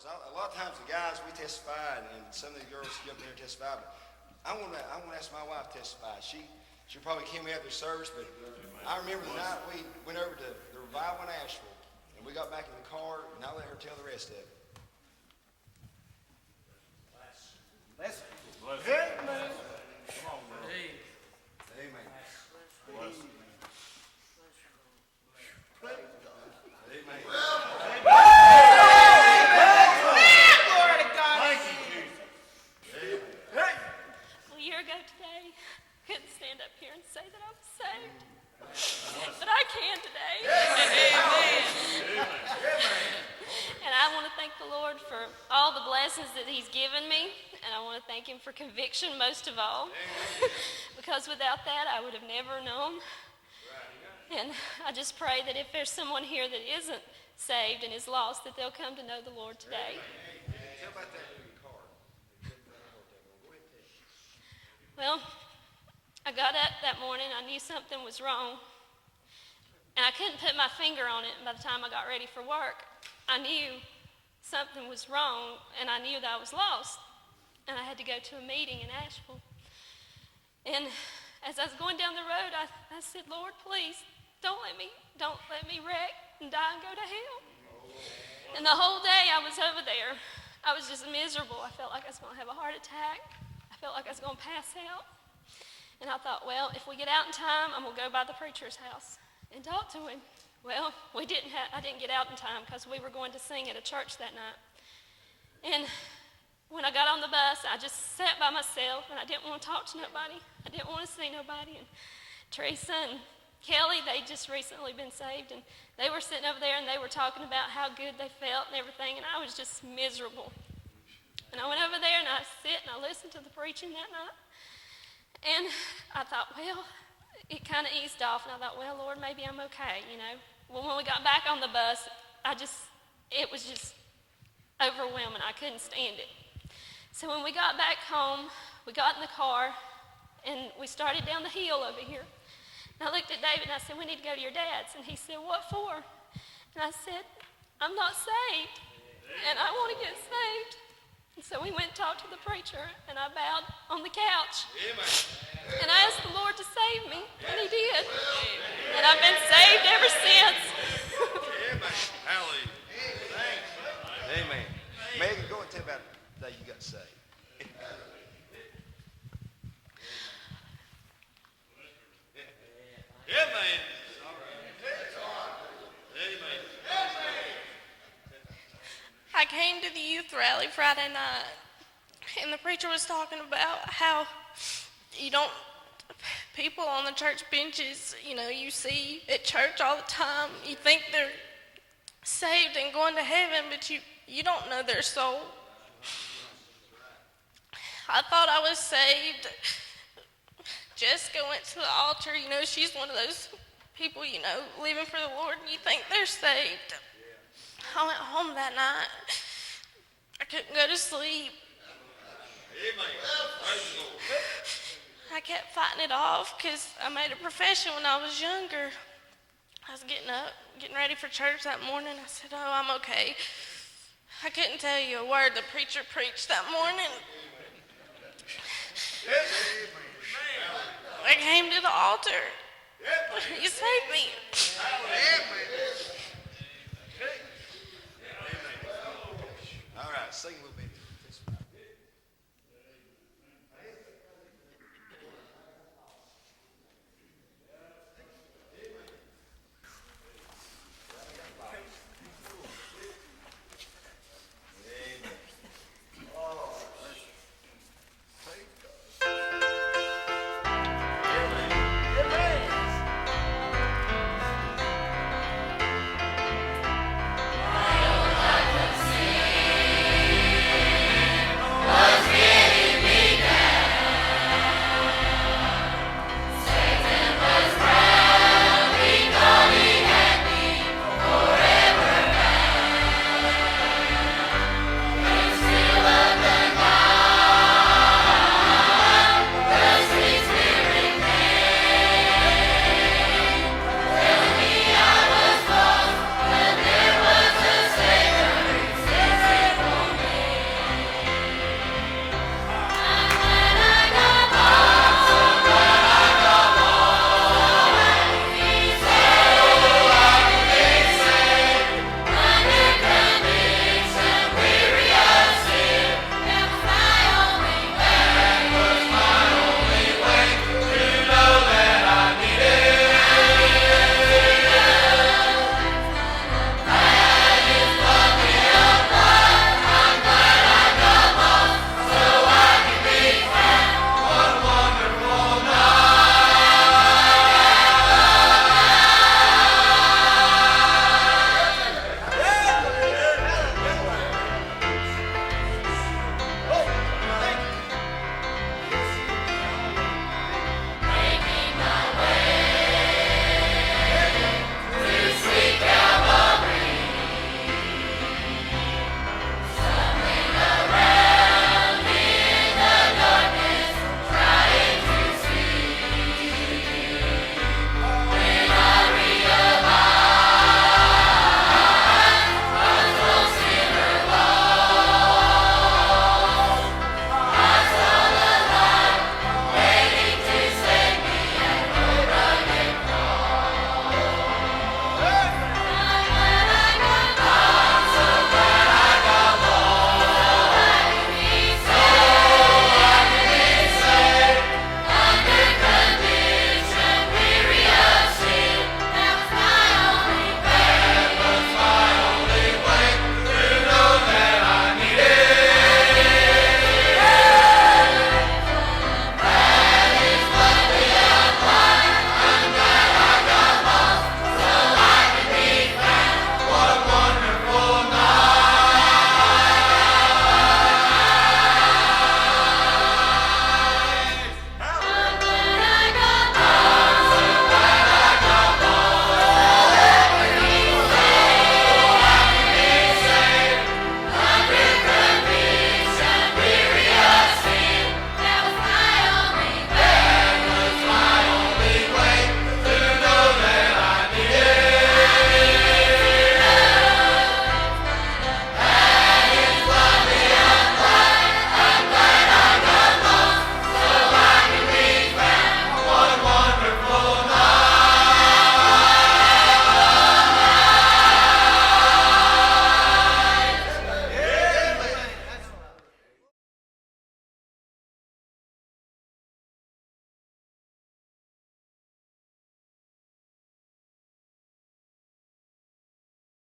because a lot of times the guys, we testify, and some of the girls get up there and testify, but I want to ask my wife to testify. She probably came after the service, but I remember the night we went over to the revival in Asheville, and we got back in the car, and I let her tell the rest of it. Bless her. Amen. Come on, girl. Amen. Bless her. Amen. Glory to God. Thank you, Jesus. Well, a year ago today, I couldn't stand up here and say that I was saved. But I can today. Amen. And I want to thank the Lord for all the blessings that He's given me. And I want to thank Him for conviction most of all. Because without that, I would have never known. And I just pray that if there's someone here that isn't saved and is lost, that they'll come to know the Lord today. Tell about that in your car. Well, I got up that morning. I knew something was wrong. And I couldn't put my finger on it. And by the time I got ready for work, I knew something was wrong, and I knew that I was lost. And I had to go to a meeting in Asheville. And as I was going down the road, I said, Lord, please, don't let me wreck and die and go to hell. And the whole day I was over there, I was just miserable. I felt like I was going to have a heart attack. I felt like I was going to pass out. And I thought, well, if we get out in time, I'm going to go by the preacher's house and talk to him. Well, I didn't get out in time because we were going to sing at a church that night. And when I got on the bus, I just sat by myself, and I didn't want to talk to nobody. I didn't want to see nobody. And Teresa and Kelly, they just recently been saved, and they were sitting over there, and they were talking about how good they felt and everything, and I was just miserable. And I went over there, and I sit, and I listened to the preaching that night. And I thought, well, it kind of eased off, and I thought, well, Lord, maybe I'm okay, you know. Well, when we got back on the bus, it was just overwhelming. I couldn't stand it. So when we got back home, we got in the car, and we started down the hill over here. And I looked at David, and I said, we need to go to your dad's. And he said, what for? And I said, I'm not saved, and I want to get saved. And so we went and talked to the preacher, and I bowed on the couch. And I asked the Lord to save me, and He did. And I've been saved ever since. Hallelujah. Amen. Megan, go and tell about the day you got saved. Amen. I came to the youth rally Friday night, and the preacher was talking about how people on the church benches, you see at church all the time, you think they're saved and going to heaven, but you don't know their soul. I thought I was saved. Jessica went to the altar, she's one of those people, living for the Lord, and you think they're saved. I went home that night. I couldn't go to sleep. I kept fighting it off because I made a profession when I was younger. I was getting up, getting ready for church that morning. I said, oh, I'm okay. I couldn't tell you a word the preacher preached that morning. I came to the altar. He saved me.